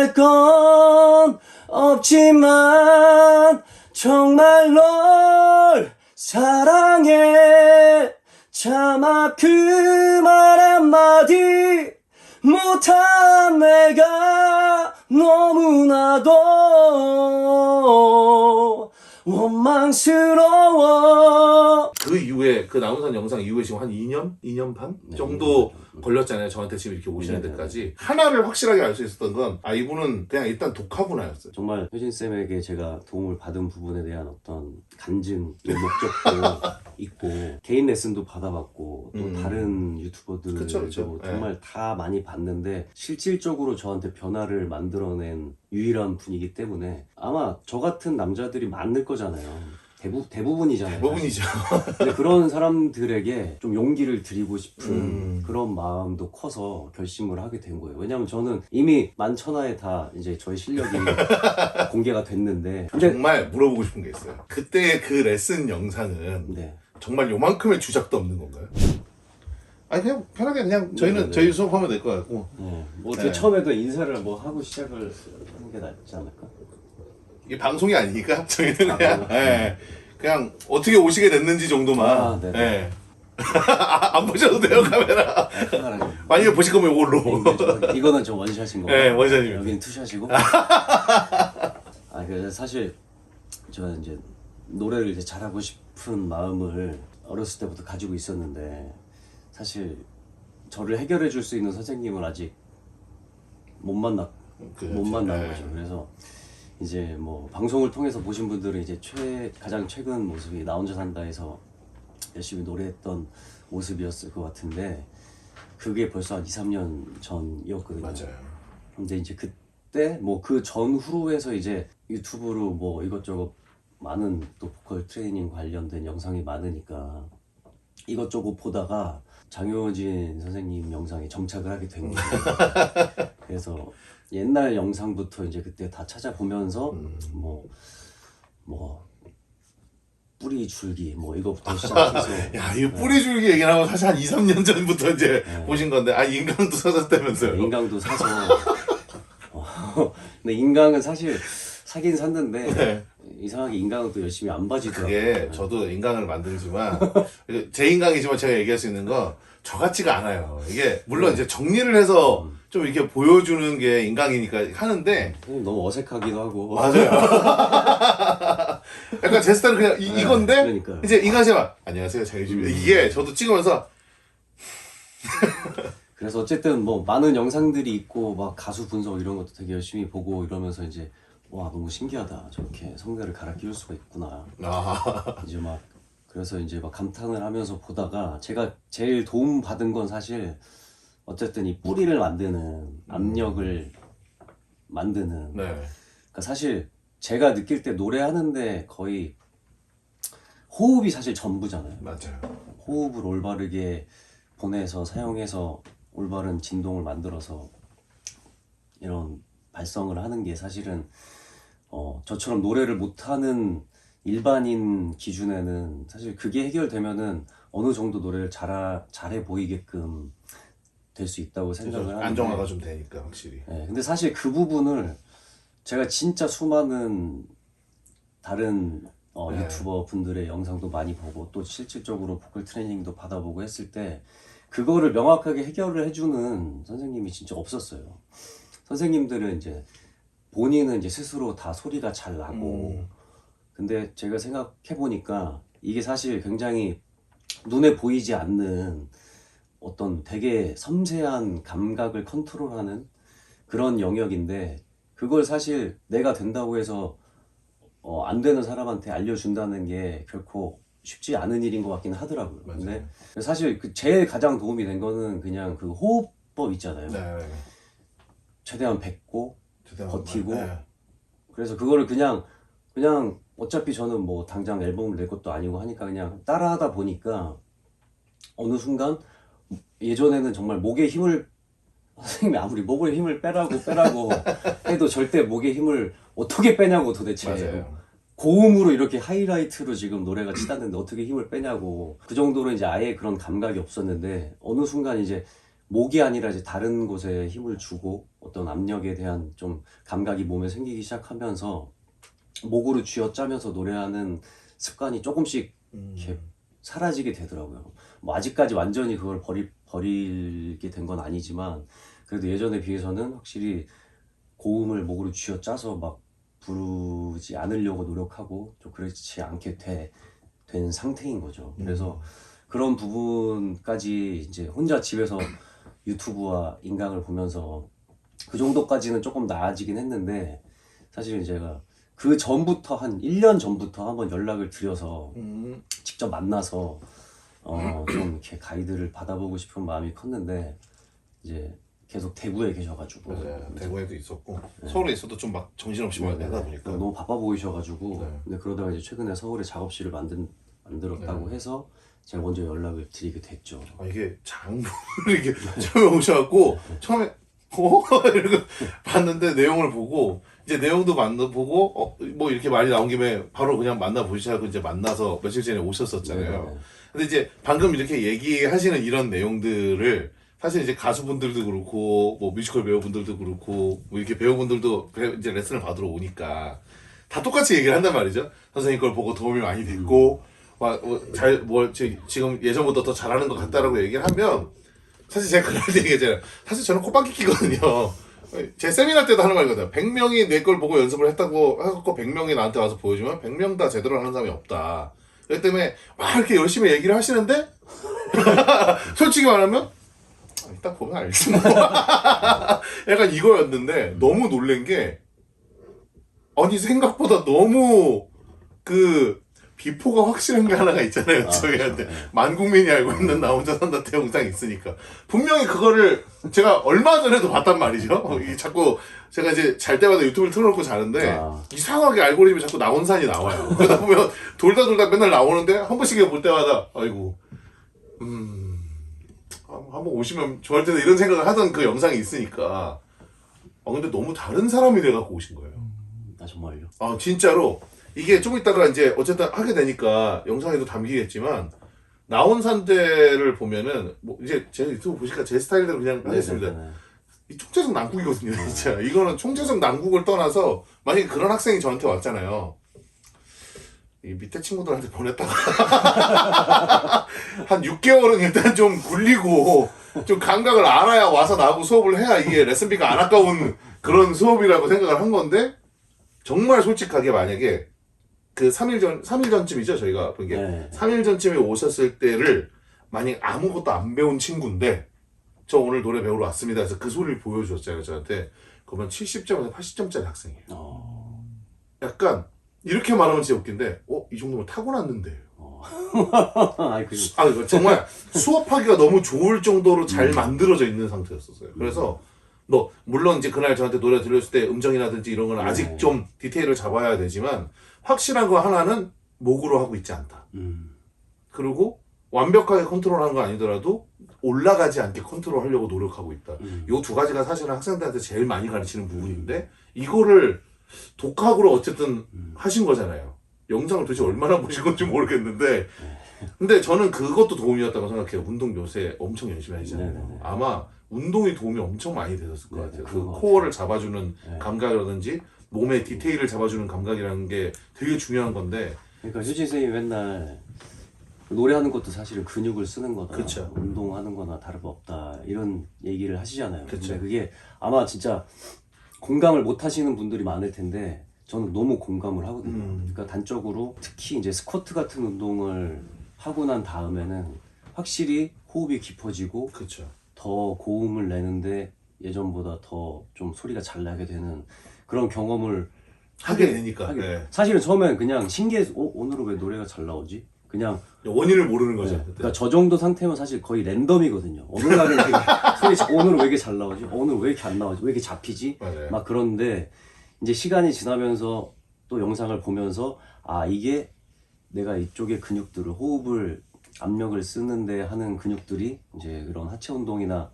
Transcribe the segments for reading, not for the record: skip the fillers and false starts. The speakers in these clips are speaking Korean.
말할 건 없지만 정말 널 사랑해. 차마 그 말 한마디 못한 내가 너무나도 원망스러워. 그 이후에 그 나훈산 영상 이후에 지금 한 2년? 2년 반? 정도 걸렸잖아요. 저한테 지금 이렇게 오시는 데까지. 하나를 확실하게 알 수 있었던 건 이분은 그냥 일단 독하구나였어요. 정말 효진쌤에게 제가 도움을 받은 부분에 대한 어떤 간증, 목적도 있고 개인 레슨도 받아봤고 또 다른 유튜버들도 그쵸. 정말 다 많이 봤는데 실질적으로 저한테 변화를 만들어낸 유일한 분이기 때문에 아마 저 같은 남자들이 많을 거잖아요. 대부분이잖아요. 대부분이죠. 근데 그런 사람들에게 좀 용기를 드리고 싶은 그런 마음도 커서 결심을 하게 된 거예요. 왜냐면 저는 이미 만천하에 다 이제 저의 실력이 공개가 됐는데 정말 물어보고 싶은 게 있어요. 그때 그 레슨 영상은 네. 정말 요만큼의 주작도 없는 건가요? 아니 그냥 편하게 그냥 저희는 네네네. 저희 수업하면 될 것 같고. 네. 뭐 어떻게 처음에도 인사를 뭐 하고 시작을 하는 게 낫지 않을까? 이게 방송이 아니니까 저희는 그냥 그냥 어떻게 오시게 됐는지 정도만. 네네. 안 보셔도 돼요 카메라. 만약에 보실 거면 이걸로. 이거는 좀 원샷인 거고. 네, 원샷입니다. 여기는 투샷이고. 그래서 사실 저는 이제 노래를 이제 잘하고 싶은 마음을 어렸을 때부터 가지고 있었는데 사실 저를 해결해 줄 수 있는 선생님을 아직 못 만난 거죠. 그래서 이제 뭐 방송을 통해서 보신 분들은 이제 가장 최근 모습이 나 혼자 산다에서 열심히 노래했던 모습이었을 것 같은데 그게 벌써 한 2, 3년 전이었거든요. 맞아요. 근데 이제 그때 뭐 그 전후로해서 이제 유튜브로 뭐 이것저것 많은 또 보컬 트레이닝 관련된 영상이 많으니까 이것저것 보다가 장효진 선생님 영상에 정착을 하게 된 거예요. 그래서 옛날 영상부터 이제 그때 다 찾아보면서 뭐 뿌리 줄기 뭐 이거부터 시작해서 야, 이 뿌리 줄기 얘기를 하고 사실 한 2, 3년 전부터 이제 보신 건데 인강도 사셨다면서요. 인강도 사서 근데 인강은 사실 사긴 샀는데 이상하게 인강은 또 열심히 안 봐지더라고요. 그게 저도 인강을 만들지만 제 인강이지만 제가 얘기할 수 있는 거 저같지가 않아요. 이게 물론 이제 정리를 해서 좀 이렇게 보여주는 게 인강이니까 하는데 너무 어색하기도 하고. 맞아요. 약간 제 스타일은 그냥 이건데 그러니까요. 이제 인강쌤아 안녕하세요 장유진입니다. 이게 저도 찍으면서 그래서 어쨌든 뭐 많은 영상들이 있고 막 가수 분석 이런 것도 되게 열심히 보고 이러면서 이제 와 너무 신기하다 저렇게 성대를 갈아 끼울 수가 있구나. 이제 막 그래서 이제 막 감탄을 하면서 보다가 제가 제일 도움 받은 건 사실 어쨌든 이 뿌리를 만드는 압력을 만드는. 그러니까 사실 제가 느낄 때 노래하는데 거의 호흡이 사실 전부잖아요. 맞아요. 호흡을 올바르게 보내서 사용해서 올바른 진동을 만들어서 이런 발성을 하는 게 사실은 저처럼 노래를 못하는 일반인 기준에는 사실 그게 해결되면은 어느 정도 노래를 잘해 보이게끔 될 수 있다고 생각을 하는데 안정화가 좀 되니까 확실히. 근데 사실 그 부분을 제가 진짜 수많은 다른 유튜버 분들의 영상도 많이 보고 또 실질적으로 보컬 트레이닝도 받아보고 했을 때 그거를 명확하게 해결을 해주는 선생님이 진짜 없었어요. 선생님들은 이제 본인은 이제 스스로 다 소리가 잘 나고 근데 제가 생각해 보니까 이게 사실 굉장히 눈에 보이지 않는 어떤 되게 섬세한 감각을 컨트롤하는 그런 영역인데 그걸 사실 내가 된다고 해서 안 되는 사람한테 알려준다는 게 결코 쉽지 않은 일인 것 같긴 하더라고요. 근데 사실 그 제일 가장 도움이 된 거는 그냥 그 호흡법 있잖아요. 최대한 뱉고 버티고 그래서 그거를 그냥 어차피 저는 뭐 당장 앨범을 낼 것도 아니고 하니까 그냥 따라하다 보니까 어느 순간 예전에는 정말 목에 힘을 선생님이 아무리 목에 힘을 빼라고 해도 절대 목에 힘을 어떻게 빼냐고 도대체. 맞아요. 고음으로 이렇게 하이라이트로 지금 노래가 치닫는데 어떻게 힘을 빼냐고. 그 정도로 이제 아예 그런 감각이 없었는데 어느 순간 이제 목이 아니라 이제 다른 곳에 힘을 주고 어떤 압력에 대한 좀 감각이 몸에 생기기 시작하면서 목으로 쥐어짜면서 노래하는 습관이 조금씩 이렇게 사라지게 되더라고요. 뭐 아직까지 완전히 그걸 버리게 된 건 아니지만 그래도 예전에 비해서는 확실히 고음을 목으로 쥐어짜서 막 부르지 않으려고 노력하고 좀 그렇지 않게 된 상태인 거죠. 그래서 그런 부분까지 이제 혼자 집에서 유튜브와 인강을 보면서 그 정도까지는 조금 나아지긴 했는데 사실은 제가 그 전부터 한 1년 전부터 한번 연락을 드려서 직접 만나서 좀 이렇게 가이드를 받아보고 싶은 마음이 컸는데 이제 계속 대구에 계셔가지고 맞아요. 대구에도 있었고 서울에 있어도 좀 막 정신없이 막 하다 보니까 너무 바빠 보이셔가지고 네. 근데 그러다가 이제 최근에 서울에 작업실을 만들었다고 해서 제가 먼저 연락을 드리게 됐죠. 아, 이게 장부를 이렇게 처음에 오셔갖고 처음에 이러고 봤는데 내용을 보고 이제 내용도 보고 뭐 이렇게 말이 나온 김에 바로 그냥 만나 보시자고 이제 만나서 며칠 전에 오셨었잖아요. 네네. 근데 이제 방금 이렇게 얘기하시는 이런 내용들을 사실 이제 가수분들도 그렇고 뭐 뮤지컬 배우분들도 그렇고 뭐 이렇게 배우분들도 이제 레슨을 받으러 오니까 다 똑같이 얘기를 한단 말이죠. 선생님 걸 보고 도움이 많이 됐고 지금 예전보다 더 잘하는 것 같다라고 얘기를 하면 사실 제가 그럴 때 얘기했잖아요. 사실 저는 코방귀 끼거든요. 제 세미나 때도 하는 말이거든요. 100명이 내 걸 보고 연습을 했다고 해갖고 100명이 나한테 와서 보여주면 100명 다 제대로 하는 사람이 없다. 그렇기 때문에 막 이렇게 열심히 얘기를 하시는데 솔직히 말하면 이따 보면 알지 뭐. 약간 이거였는데 너무 놀란 게 아니 생각보다 너무 그 비포가 확실한 게 하나가 있잖아요. 저희한테 그렇죠. 만국민이 알고 있는 나 혼자 산다 영상이 있으니까 분명히 그거를 제가 얼마 전에도 봤단 말이죠. 이게 자꾸 제가 이제 잘 때마다 유튜브를 틀어놓고 자는데 이상하게 알고리즘이 자꾸 나온산이 나와요. 그러다 보면 돌다 맨날 나오는데 한 번씩 볼 때마다 아이고 한번 오시면 좋을 텐데 이런 생각을 하던 그 영상이 있으니까 근데 너무 다른 사람이 돼갖고 오신 거예요. 아 정말요? 아 진짜로 이게 좀 이따가 이제 어쨌든 하게 되니까 영상에도 담기겠지만 나온산대를 보면은 뭐 이제 제 유튜브 보시니까 제 스타일대로 그냥 하겠습니다. 네네네. 이 총체적 난국이거든요, 진짜. 이거는 총체적 난국을 떠나서 만약에 그런 학생이 저한테 왔잖아요. 이 밑에 친구들한테 보냈다가 한 6개월은 일단 좀 굴리고 좀 감각을 알아야 와서 나하고 수업을 해야 이게 레슨비가 안 아까운 그런 수업이라고 생각을 한 건데 정말 솔직하게 만약에 그 3일 전쯤이죠, 저희가 본 게. 네. 3일 전쯤에 오셨을 때를 만약 아무것도 안 배운 친구인데 저 오늘 노래 배우러 왔습니다 해서 그 소리를 보여줬잖아요, 저한테. 그러면 70점에서 80점짜리 학생이에요. 약간 이렇게 말하면 진짜 웃긴데 이 정도면 타고났는데 이거 정말 수업하기가 너무 좋을 정도로 잘 만들어져 있는 상태였었어요. 그래서 물론 이제 그날 저한테 노래 들렸을 때 음정이라든지 이런 건 아직 좀 디테일을 잡아야 되지만 확실한 거 하나는 목으로 하고 있지 않다. 그리고 완벽하게 컨트롤하는 거 아니더라도 올라가지 않게 컨트롤하려고 노력하고 있다. 요 두 가지가 사실은 학생들한테 제일 많이 가르치는 부분인데 이거를 독학으로 어쨌든 하신 거잖아요. 영상을 도대체 얼마나 보신 건지 모르겠는데 근데 저는 그것도 도움이었다고 생각해요. 운동 요새 엄청 열심히 하시잖아요. 네네네. 아마 운동이 도움이 엄청 많이 되셨을 것 네네, 같아요. 그 그런 것 코어를 잡아주는 감각이라든지 몸의 디테일을 잡아주는 감각이라는 게 되게 중요한 건데 그러니까 효진 선생님이 맨날 노래하는 것도 사실은 근육을 쓰는 거다. 그쵸. 운동하는 거나 다름없다. 이런 얘기를 하시잖아요. 그쵸. 근데 그게 아마 진짜 공감을 못 하시는 분들이 많을 텐데 저는 너무 공감을 하거든요. 그러니까 단적으로 특히 이제 스쿼트 같은 운동을 하고 난 다음에는 확실히 호흡이 깊어지고 그렇죠. 더 고음을 내는데 예전보다 더 좀 소리가 잘 나게 되는 그런 경험을 하게 되니까. 네. 사실은 처음엔 그냥 신기해서 오늘은 왜 노래가 잘 나오지? 그냥 원인을 모르는 거죠. 그러니까 저 정도 상태면 사실 거의 랜덤이거든요. 어느 날은 되게 오늘은 왜 이렇게 잘 나오지? 오늘 왜 이렇게 안 나오지? 왜 이렇게 잡히지? 맞아요. 막 그런데 이제 시간이 지나면서 또 영상을 보면서 이게 내가 이쪽의 근육들을 호흡을 압력을 쓰는데 하는 근육들이 이제 이런 하체 운동이나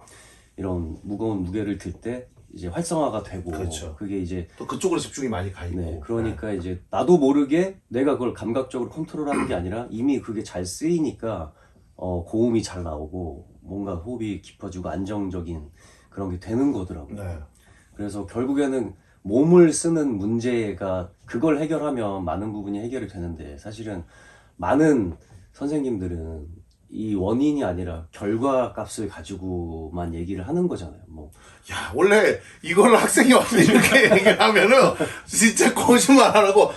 이런 무거운 무게를 들 때 이제 활성화가 되고 그렇죠. 그게 이제 또 그쪽으로 집중이 많이 가 있고. 네, 그러니까 이제 나도 모르게 내가 그걸 감각적으로 컨트롤하는 게 아니라 이미 그게 잘 쓰이니까 고음이 잘 나오고 뭔가 호흡이 깊어지고 안정적인 그런 게 되는 거더라고요. 네. 그래서 결국에는 몸을 쓰는 문제가 그걸 해결하면 많은 부분이 해결이 되는데 사실은 많은 선생님들은 이 원인이 아니라 결과값을 가지고만 얘기를 하는 거잖아요. 뭐 야, 원래 이걸 학생이 와서 이렇게 얘기를 하면은 진짜 거짓말 안 하고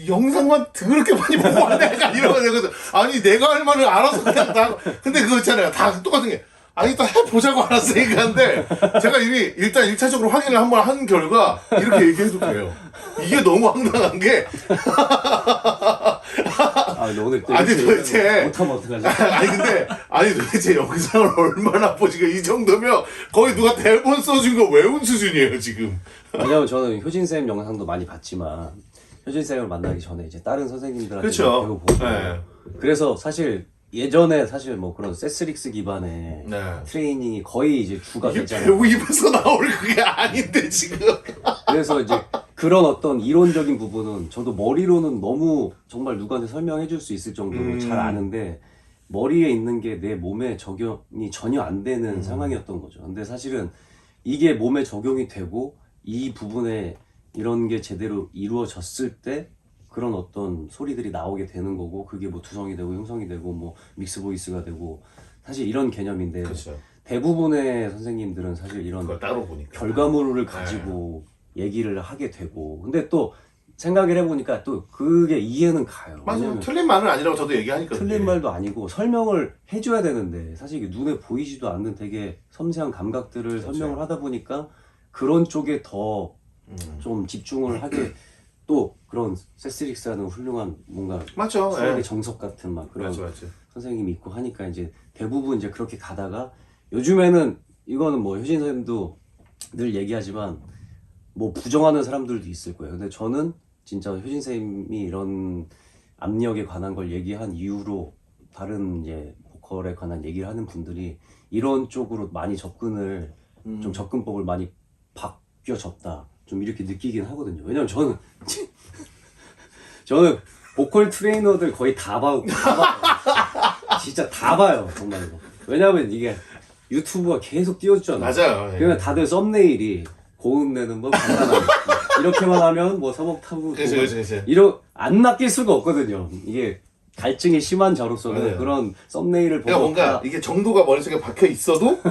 영상만 더럽게 많이 보고 왔네. 약간 이러면 되거든. 아니, 내가 할 말을 알아서 그냥 다. 근데 그거 있잖아요. 다 똑같은 게. 아니, 일단 해보자고 알았으니까. 근데 제가 이미 일단 1차적으로 확인을 한번 한 결과 이렇게 얘기해도 돼요. 이게 너무 황당한 게. 아, 근데 오늘 또 아니, 이렇게 도대체. 못하면 어떡하지? 아니, 도대체 영상을 얼마나 보지가 이 정도면 거의 누가 대본 써준 거 외운 수준이에요, 지금. 왜냐면 저는 효진쌤 영상도 많이 봤지만 효진쌤을 만나기 전에 이제 다른 선생님들한테 그렇죠. 배워보고 네. 그래서 사실 예전에 사실 뭐 그런 세스릭스 기반의 네. 트레이닝이 거의 이제 주가 이게 되잖아요. 배우 입에서 나올 그게 아닌데, 지금. 그래서 이제 그런 어떤 이론적인 부분은 저도 머리로는 너무 정말 누구한테 설명해 줄 수 있을 정도로 잘 아는데 머리에 있는 게 내 몸에 적용이 전혀 안 되는 상황이었던 거죠. 근데 사실은 이게 몸에 적용이 되고 이 부분에 이런 게 제대로 이루어졌을 때 그런 어떤 소리들이 나오게 되는 거고 그게 뭐 두성이 되고 형성이 되고 뭐 믹스 보이스가 되고 사실 이런 개념인데 그렇죠. 대부분의 선생님들은 사실 이런 그걸 따로 보니까. 결과물을 가지고 얘기를 하게 되고 근데 또 생각을 해보니까 또 그게 이해는 가요. 맞아요. 왜냐면 틀린 말은 아니라고 저도 얘기하니까. 틀린 그게. 말도 아니고 설명을 해줘야 되는데 사실 이게 눈에 보이지도 않는 되게 섬세한 감각들을 그렇죠. 설명을 하다 보니까 그런 쪽에 더 좀 집중을 하게 또 그런 세스릭스라는 훌륭한 뭔가 맞죠. 수학의 예. 정석 같은 막 그런 맞죠, 맞죠. 선생님이 있고 하니까 이제 대부분 이제 그렇게 가다가 요즘에는 이거는 뭐 효진 선생님도 늘 얘기하지만 뭐 부정하는 사람들도 있을 거예요. 근데 저는 진짜 효진 선생님이 이런 압력에 관한 걸 얘기한 이후로 다른 이제 보컬에 관한 얘기를 하는 분들이 이런 쪽으로 많이 접근을 좀 접근법을 많이 바뀌어졌다. 좀 이렇게 느끼긴 하거든요. 왜냐면 저는 보컬 트레이너들 거의 다 봐요. 진짜 다 봐요. 정말로. 왜냐면 이게 유튜브가 계속 띄워주잖아요. 맞아요. 예. 그러면 다들 썸네일이 고음 내는 법 간단하게 이렇게만 하면 뭐 서먹타고 그렇죠. 안 낚일 수가 없거든요. 이게 갈증이 심한 자로서는 맞아요. 그런 썸네일을 보고 그러니까 뭔가 이게 정도가 머릿속에 박혀 있어도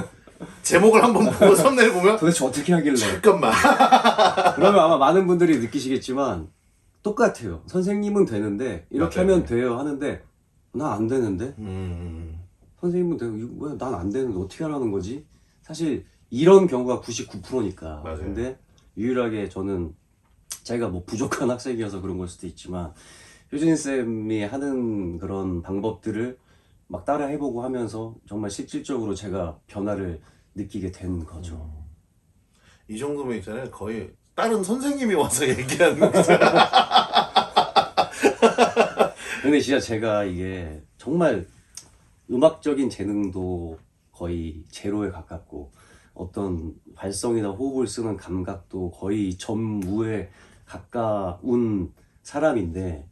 제목을 한번 보고 썸네일 보면 도대체 어떻게 하길래 잠깐만. 그러면 아마 많은 분들이 느끼시겠지만 똑같아요. 선생님은 되는데 이렇게 맞아요. 하면 돼요 하는데 나 안 되는데 선생님은 되고 왜 난 안 되는데 어떻게 하라는 거지? 사실 이런 경우가 99%니까. 맞아요. 근데 유일하게 저는 제가 뭐 부족한 학생이어서 그런 걸 수도 있지만 효진 쌤이 하는 그런 방법들을 막 따라 해보고 하면서 정말 실질적으로 제가 변화를 느끼게 된 거죠. 이 정도면 있잖아요. 거의 다른 선생님이 와서 얘기하는 거죠. 근데 진짜 제가 이게 정말 음악적인 재능도 거의 제로에 가깝고 어떤 발성이나 호흡을 쓰는 감각도 거의 전무에 가까운 사람인데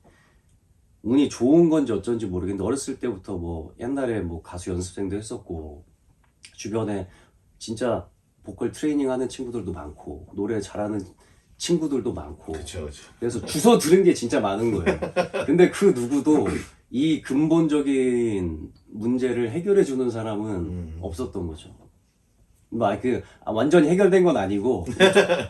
운이 좋은 건지 어쩐지 모르겠는데 어렸을 때부터 뭐 옛날에 뭐 가수 연습생도 했었고 주변에 진짜 보컬 트레이닝 하는 친구들도 많고 노래 잘하는 친구들도 많고 그렇죠. 그래서 주워 들은 게 진짜 많은 거예요. 근데 그 누구도 이 근본적인 문제를 해결해 주는 사람은 없었던 거죠. 완전히 해결된 건 아니고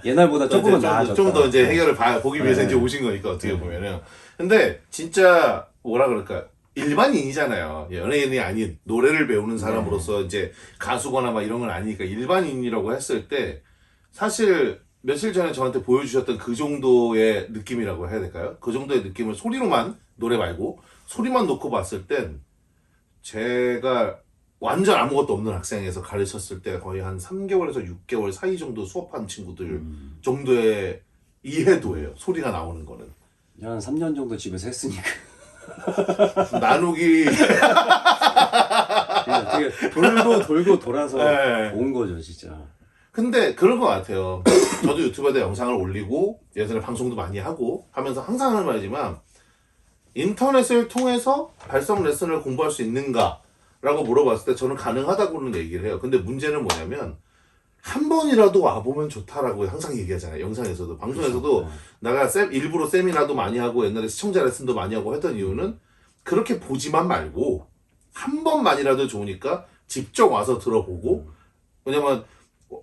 옛날보다 조금은 나아졌다. 좀 더 이제 해결을 보기 위해서 네. 이제 오신 거니까 어떻게 보면은. 근데 진짜 뭐라 그럴까 일반인이잖아요. 연예인이 아닌 노래를 배우는 사람으로서 이제 가수거나 막 이런 건 아니니까 일반인이라고 했을 때 사실 며칠 전에 저한테 보여주셨던 그 정도의 느낌이라고 해야 될까요? 그 정도의 느낌을 소리로만 노래 말고 소리만 놓고 봤을 땐 제가 완전 아무것도 없는 학생에서 가르쳤을 때 거의 한 3개월에서 6개월 사이 정도 수업한 친구들 정도의 이해도예요. 소리가 나오는 거는. 한 3년 정도 집에서 했으니까 나누기. 그냥 되게 돌고 돌아서 네. 온 거죠 진짜. 근데 그런 것 같아요. 저도 유튜브에다 영상을 올리고 예전에 방송도 많이 하고 하면서 항상 하는 말이지만 인터넷을 통해서 발성 레슨을 공부할 수 있는가? 라고 물어봤을 때 저는 가능하다고는 얘기를 해요. 근데 문제는 뭐냐면 한 번이라도 와보면 좋다라고 항상 얘기하잖아요. 영상에서도 방송에서도 그렇죠. 내가 일부러 세미나도 많이 하고 옛날에 시청자 레슨도 많이 하고 했던 이유는 그렇게 보지만 말고 한 번만이라도 좋으니까 직접 와서 들어보고 왜냐면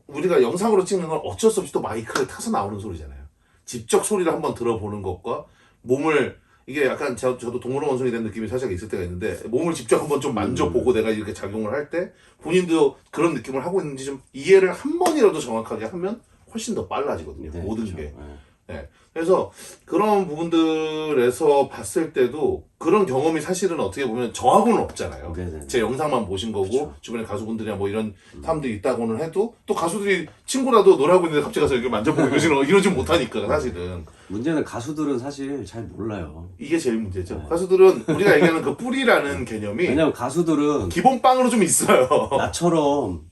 우리가 영상으로 찍는 건 어쩔 수 없이 또 마이크를 타서 나오는 소리잖아요. 직접 소리를 한번 들어보는 것과 몸을 이게 약간 저도 동물원 원숭이 된 느낌이 살짝 있을 때가 있는데 몸을 직접 한번 좀 만져보고 내가 이렇게 작용을 할 때 본인도 그런 느낌을 하고 있는지 좀 이해를 한 번이라도 정확하게 하면 훨씬 더 빨라지거든요. 네, 모든 그렇죠. 게. 네. 네. 그래서 그런 부분들에서 봤을 때도 그런 경험이 사실은 어떻게 보면 저하고는 없잖아요. 네네. 제 영상만 보신 거고 그쵸. 주변에 가수분들이나 뭐 이런 사람들이 있다고는 해도 또 가수들이 친구라도 노래하고 있는데 갑자기 가서 이렇게 만져보고 이러지 못하니까 사실은 문제는 가수들은 사실 잘 몰라요. 이게 제일 문제죠. 네. 가수들은 우리가 얘기하는 그 뿌리라는 개념이 왜냐면 가수들은 기본빵으로 좀 있어요. 나처럼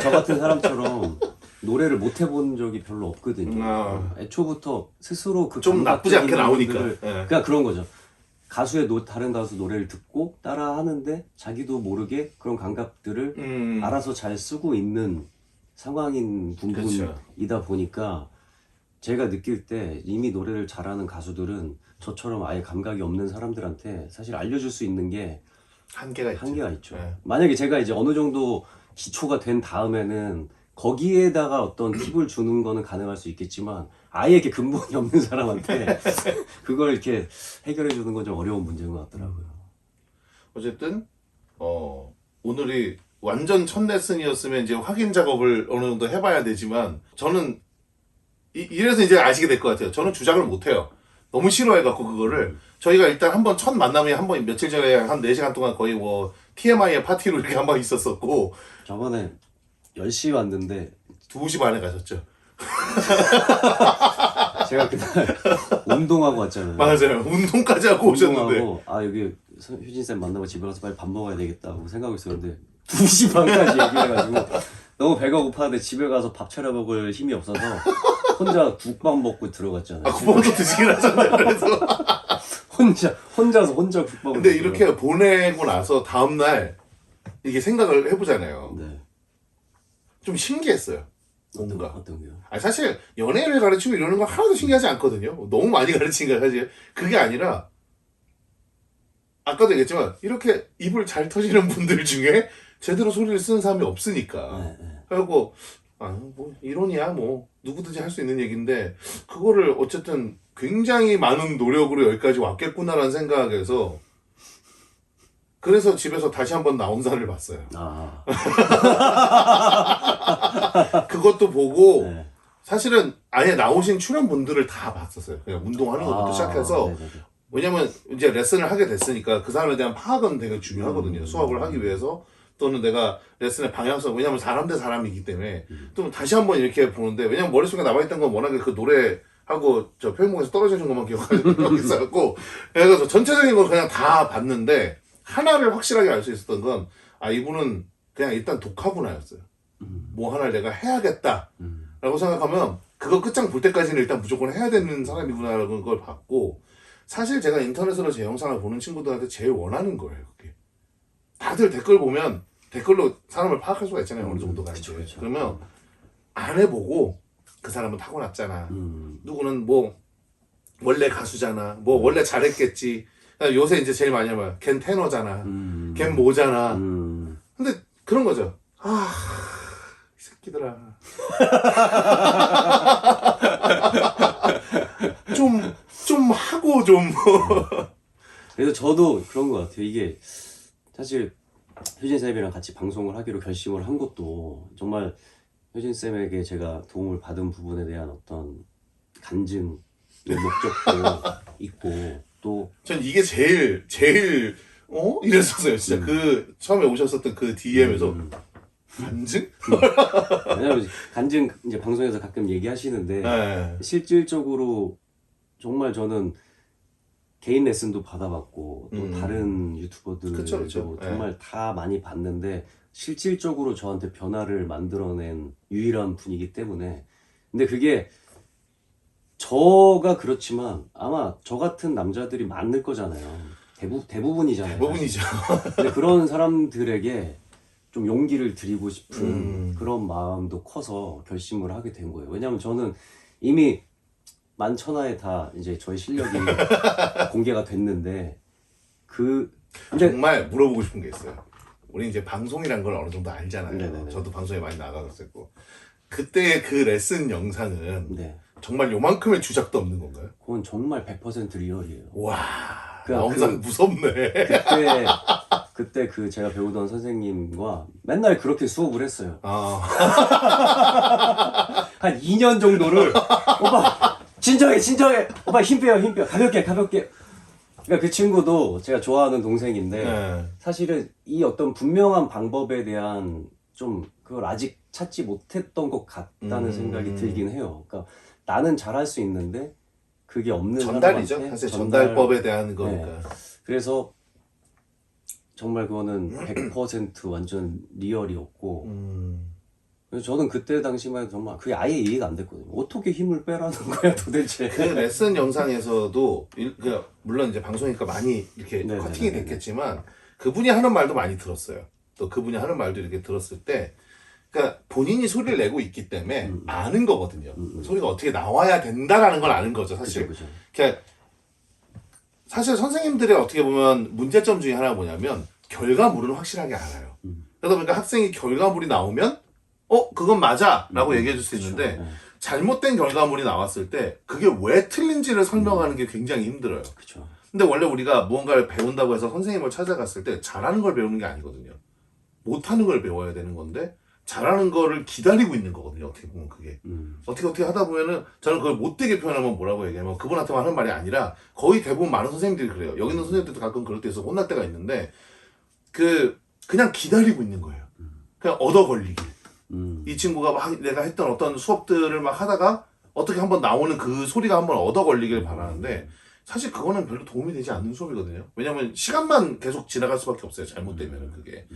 저 같은 사람처럼 노래를 못 해본 적이 별로 없거든요. 아. 애초부터 스스로 그 좀 나쁘지 않게 감각적인 나오니까. 부분들을 예. 그냥 그런 거죠. 가수의 다른 가수 노래를 듣고 따라 하는데 자기도 모르게 그런 감각들을 알아서 잘 쓰고 있는 상황인 그렇죠. 부분이다 보니까 제가 느낄 때 이미 노래를 잘하는 가수들은 저처럼 아예 감각이 없는 사람들한테 사실 알려줄 수 있는 게 한계가 있죠. 한계가 있죠. 예. 만약에 제가 이제 어느 정도 기초가 된 다음에는 거기에다가 어떤 팁을 주는 거는 가능할 수 있겠지만 아예 이렇게 근본이 없는 사람한테 그걸 이렇게 해결해 주는 건 좀 어려운 문제인 것 같더라고요. 어쨌든 오늘이 완전 첫 레슨이었으면 이제 확인 작업을 어느 정도 해봐야 되지만 저는 이래서 이제 아시게 될 것 같아요. 저는 주작을 못해요. 너무 싫어해갖고 그거를 저희가 일단 한번 첫 만남이 한 번 며칠 전에 한 4시간 동안 거의 뭐 TMI의 파티로 이렇게 한 번 있었었고 저번에 10시 왔는데 2시 반에 가셨죠. 제가 그날 운동하고 왔잖아요. 맞아요. 운동까지 하고 오셨는데 운동하고 아 여기 효진쌤 만나고 집에 가서 빨리 밥 먹어야 되겠다고 생각하고 있었는데 2시 반까지 얘기해가지고 너무 배가 고파는데 집에 가서 밥 차려 먹을 힘이 없어서 혼자 국밥 먹고 들어갔잖아요. 아, 국밥도 드시긴 하잖아요. 그래서 혼자서 국밥을 근데 먹더라고요. 이렇게 보내고 나서 다음날 이게 생각을 해보잖아요. 네. 좀 신기했어요. 뭔가. 어떤 게요? 아니, 사실 연애를 가르치고 이러는 건 하나도 신기하지 않거든요. 너무 많이 가르치니까 사실 그게 아니라 아까도 얘기했지만 이렇게 입을 잘 터지는 분들 중에 제대로 소리를 쓰는 사람이 없으니까 네, 네. 그리고 뭐 이론이야 뭐 누구든지 할 수 있는 얘기인데 그거를 어쨌든 굉장히 많은 노력으로 여기까지 왔겠구나라는 생각에서 그래서 집에서 다시 한번 나온사를 봤어요. 아, 그것도 보고 네. 사실은 아예 나오신 출연분들을 다 봤었어요. 그냥 운동하는 것부터 시작해서 네네네. 왜냐면 이제 레슨을 하게 됐으니까 그 사람에 대한 파악은 되게 중요하거든요. 수업을 하기 위해서 또는 내가 레슨의 방향성 왜냐면 사람 대 사람이기 때문에 또 다시 한번 이렇게 보는데 왜냐면 머릿속에 남아있던 건 워낙에 그 노래하고 저 표현목에서 떨어지는 것만 기억하고 있었고 그래서 전체적인 걸 그냥 다 봤는데 하나를 확실하게 알 수 있었던 건 아 이분은 그냥 일단 독하구나였어요. 뭐 하나를 내가 해야겠다 라고 생각하면 그거 끝장 볼 때까지는 일단 무조건 해야 되는 사람이구나라는 걸 봤고 사실 제가 인터넷으로 제 영상을 보는 친구들한테 제일 원하는 거예요. 그게 다들 댓글 보면 댓글로 사람을 파악할 수가 있잖아요. 어느 정도가 이제. 그쵸. 그러면 안 해보고 그 사람은 타고났잖아. 누구는 뭐 원래 가수잖아. 뭐 원래 잘했겠지. 요새 이제 제일 많이 하면 걘 테너잖아. 걘 뭐잖아. 근데 그런 거죠. 아, 이 새끼들아. 좀 하고 좀. 그래서 저도 그런 것 같아요. 이게 사실 효진 쌤이랑 같이 방송을 하기로 결심을 한 것도 정말 효진 쌤에게 제가 도움을 받은 부분에 대한 어떤 간증의 목적도 있고 또 전 이게 제일 이랬었어요. 진짜 그 처음에 오셨었던 그 DM에서 간증? 왜냐면 간증 이제 방송에서 가끔 얘기하시는데 네. 실질적으로 정말 저는 개인 레슨도 받아봤고 또 다른 유튜버들도 그쵸. 정말 다 많이 봤는데 실질적으로 저한테 변화를 만들어낸 유일한 분이기 때문에 근데 그게 저가 그렇지만 아마 저 같은 남자들이 많을 거잖아요. 대부분이잖아요. 대부분이죠. 근데 그런 사람들에게 좀 용기를 드리고 싶은 그런 마음도 커서 결심을 하게 된 거예요. 왜냐면 저는 이미 만천하에 다 이제 저의 실력이 공개가 됐는데 근데 정말 물어보고 싶은 게 있어요. 우리 이제 방송이란 걸 어느 정도 알잖아요. 네네네. 저도 방송에 많이 나가봤었고 그때 그 레슨 영상은 네. 정말 요만큼의 주작도 없는 건가요? 그건 정말 100% 리얼이에요. 와, 그- 영상 무섭네. 그때 그 제가 배우던 선생님과 맨날 그렇게 수업을 했어요. 아, 한 2년 정도를 오빠 진정해 오빠 힘 빼요 가볍게 그러니까 그 친구도 제가 좋아하는 동생인데 네. 사실은 이 어떤 분명한 방법에 대한 좀 그걸 아직 찾지 못했던 것 같다는 생각이 들긴 해요. 그러니까 나는 잘할 수 있는데 그게 없는 전달이죠. 사람한테 사실 전달법에 대한 거니까. 네. 그래서 정말 그거는 100% 완전 리얼이었고 그래서 저는 그때 당시만 해도 정말 그게 아예 이해가 안 됐거든요. 어떻게 힘을 빼라는 거야 도대체. 그 레슨 영상에서도 물론 이제 방송이니까 많이 이렇게 네네네네. 커팅이 됐겠지만 그분이 하는 말도 많이 들었어요. 또 그분이 하는 말도 이렇게 들었을 때 그러니까 본인이 소리를 내고 있기 때문에 아는 거거든요. 소리가 어떻게 나와야 된다라는 걸 아는 거죠, 사실. 그죠. 그러니까 사실 선생님들의 어떻게 보면 문제점 중에 하나가 뭐냐면 결과물은 확실하게 알아요. 그러다 보니까 학생이 결과물이 나오면 그건 맞아 라고 얘기해 줄 수 있는데 네. 잘못된 결과물이 나왔을 때 그게 왜 틀린지를 설명하는 게 굉장히 힘들어요. 그렇죠. 근데 원래 우리가 무언가를 배운다고 해서 선생님을 찾아갔을 때 잘하는 걸 배우는 게 아니거든요. 못하는 걸 배워야 되는 건데 잘하는 거를 기다리고 있는 거거든요. 어떻게 보면 그게. 어떻게 하다 보면은 저는 그걸 못되게 표현하면 뭐라고 얘기하면 그분한테만 하는 말이 아니라 거의 대부분 많은 선생님들이 그래요. 여기 있는 선생님들도 가끔 그럴 때에서 혼날 때가 있는데 그냥 기다리고 있는 거예요. 그냥 얻어 걸리길. 이 친구가 막 내가 했던 어떤 수업들을 막 하다가 어떻게 한번 나오는 그 소리가 한번 얻어 걸리길 바라는데 사실 그거는 별로 도움이 되지 않는 수업이거든요. 왜냐면 시간만 계속 지나갈 수밖에 없어요. 잘못되면은 그게.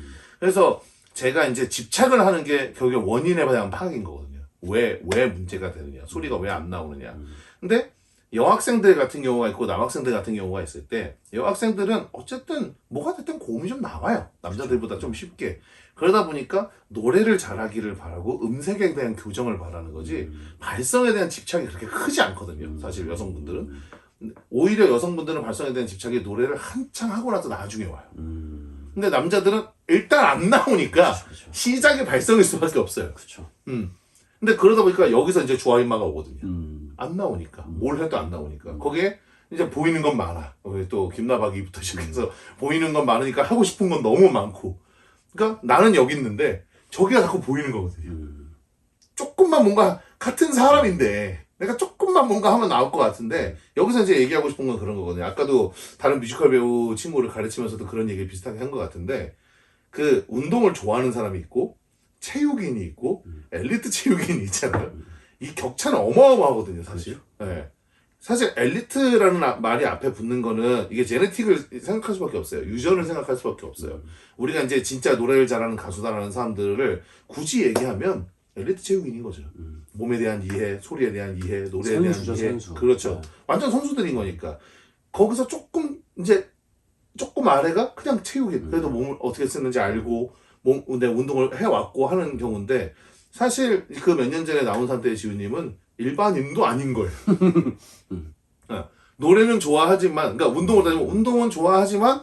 그래서 제가 이제 집착을 하는 게 결국에 원인에 대한 파악인 거거든요. 왜 문제가 되느냐. 소리가 왜 안 나오느냐. 근데 여학생들 같은 경우가 있고 남학생들 같은 경우가 있을 때 여학생들은 어쨌든 뭐가 됐든 고음이 좀 나와요. 남자들보다 좀 쉽게. 그러다 보니까 노래를 잘하기를 바라고 음색에 대한 교정을 바라는 거지 발성에 대한 집착이 그렇게 크지 않거든요. 사실 여성분들은. 오히려 여성분들은 발성에 대한 집착이 노래를 한창 하고 나서 나중에 와요. 근데 남자들은 일단 안 나오니까 그쵸. 시작이 발성일 수밖에 없어요. 그렇죠. 근데 그러다 보니까 여기서 이제 주아인마가 오거든요. 음. 안 나오니까. 뭘 해도 안 나오니까. 거기에 이제 보이는 건 많아. 거기 또 김나박이부터 시작해서 보이는 건 많으니까 하고 싶은 건 너무 많고. 그러니까 나는 여기 있는데 저기가 자꾸 보이는 거거든요. 조금만 뭔가 같은 사람인데 내가 조금만 뭔가 하면 나올 것 같은데 여기서 이제 얘기하고 싶은 건 그런 거거든요. 아까도 다른 뮤지컬 배우 친구를 가르치면서도 그런 얘기 비슷하게 한 것 같은데 그 운동을 좋아하는 사람이 있고 체육인이 있고 엘리트 체육인이 있잖아요. 이 격차는 어마어마하거든요, 사실. 네. 사실 엘리트라는 말이 앞에 붙는 거는 이게 제네틱을 생각할 수밖에 없어요. 유전을 생각할 수밖에 없어요. 우리가 이제 진짜 노래를 잘하는 가수다라는 사람들을 굳이 얘기하면 엘리트 체육인인 거죠. 몸에 대한 이해, 소리에 대한 이해, 노래에 선수죠, 대한 이해. 선수. 그렇죠. 네. 완전 선수들인 거니까. 거기서 조금 아래가 그냥 체육인. 그래도 몸을 어떻게 쓰는지 알고 내 운동을 해왔고 하는 경우인데 사실 그 몇 년 전에 나온 산태의 지우님은 일반인도 아닌 거예요. 노래는 좋아하지만, 그러니까 운동을 다니면 운동은 좋아하지만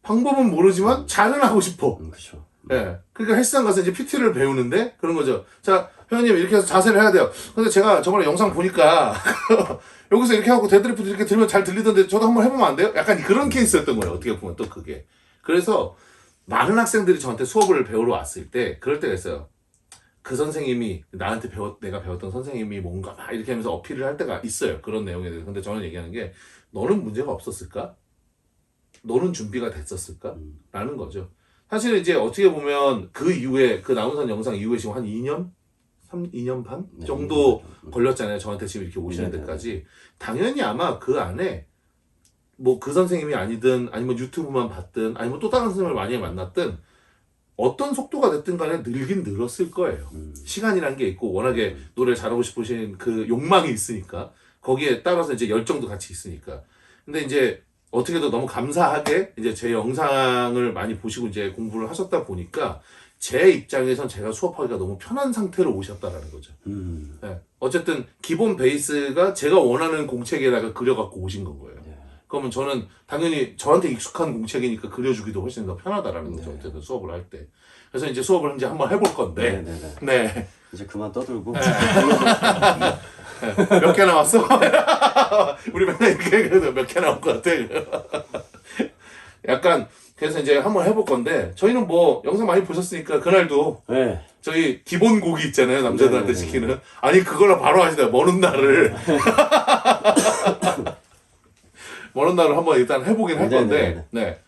방법은 모르지만 잘은 하고 싶어. 그렇죠. 예. 그러니까 헬스장 가서 이제 PT를 배우는데 그런 거죠. 자, 회원님 이렇게 해서 자세를 해야 돼요. 근데 제가 저번에 영상 보니까 여기서 이렇게 하고 데드리프트 이렇게 들면 잘 들리던데 저도 한번 해보면 안 돼요? 약간 그런 케이스였던 거예요. 어떻게 보면 또 그게. 그래서 많은 학생들이 저한테 수업을 배우러 왔을 때 그럴 때가 있어요. 그 선생님이 나한테 내가 배웠던 선생님이 뭔가 막 이렇게 하면서 어필을 할 때가 있어요. 그런 내용에 대해서. 근데 저는 얘기하는 게 너는 문제가 없었을까? 너는 준비가 됐었을까? 라는 거죠. 사실 이제 어떻게 보면 그 이후에 그 나훈산 영상 이후에 지금 한 2년? 2년 반? 네, 정도 걸렸잖아요. 저한테 지금 이렇게 오시는 네, 데까지. 당연히 아마 그 안에 뭐 그 선생님이 아니든 아니면 유튜브만 봤든 아니면 또 다른 선생님을 많이 만났든 어떤 속도가 됐든 간에 늘긴 늘었을 거예요. 시간이란 게 있고 워낙에 노래를 잘하고 싶으신 그 욕망이 있으니까 거기에 따라서 이제 열정도 같이 있으니까. 근데 이제 어떻게도 너무 감사하게 이제 제 영상을 많이 보시고 이제 공부를 하셨다 보니까 제 입장에선 제가 수업하기가 너무 편한 상태로 오셨다라는 거죠. 네. 어쨌든 기본 베이스가 제가 원하는 공책에다가 그려갖고 오신 건 거예요. 네. 그러면 저는 당연히 저한테 익숙한 공책이니까 그려주기도 훨씬 더 편하다라는 거죠. 어쨌든 수업을 할 때. 그래서 이제 수업을 이제 한번 해볼 건데. 네. 이제 그만 떠들고. 몇 개 나왔어? 우리 맨날 이렇게 그래도 몇 개 나올 것 같아. 약간 그래서 이제 한번 해볼 건데 저희는 뭐 영상 많이 보셨으니까 그날도 네. 저희 기본 곡이 있잖아요. 남자들한테 네네네. 시키는. 아니 그거랑 바로 하시다. 먼 훗날을. 먼 훗날을 한번 일단 해보긴 할 건데. 네네네. 네.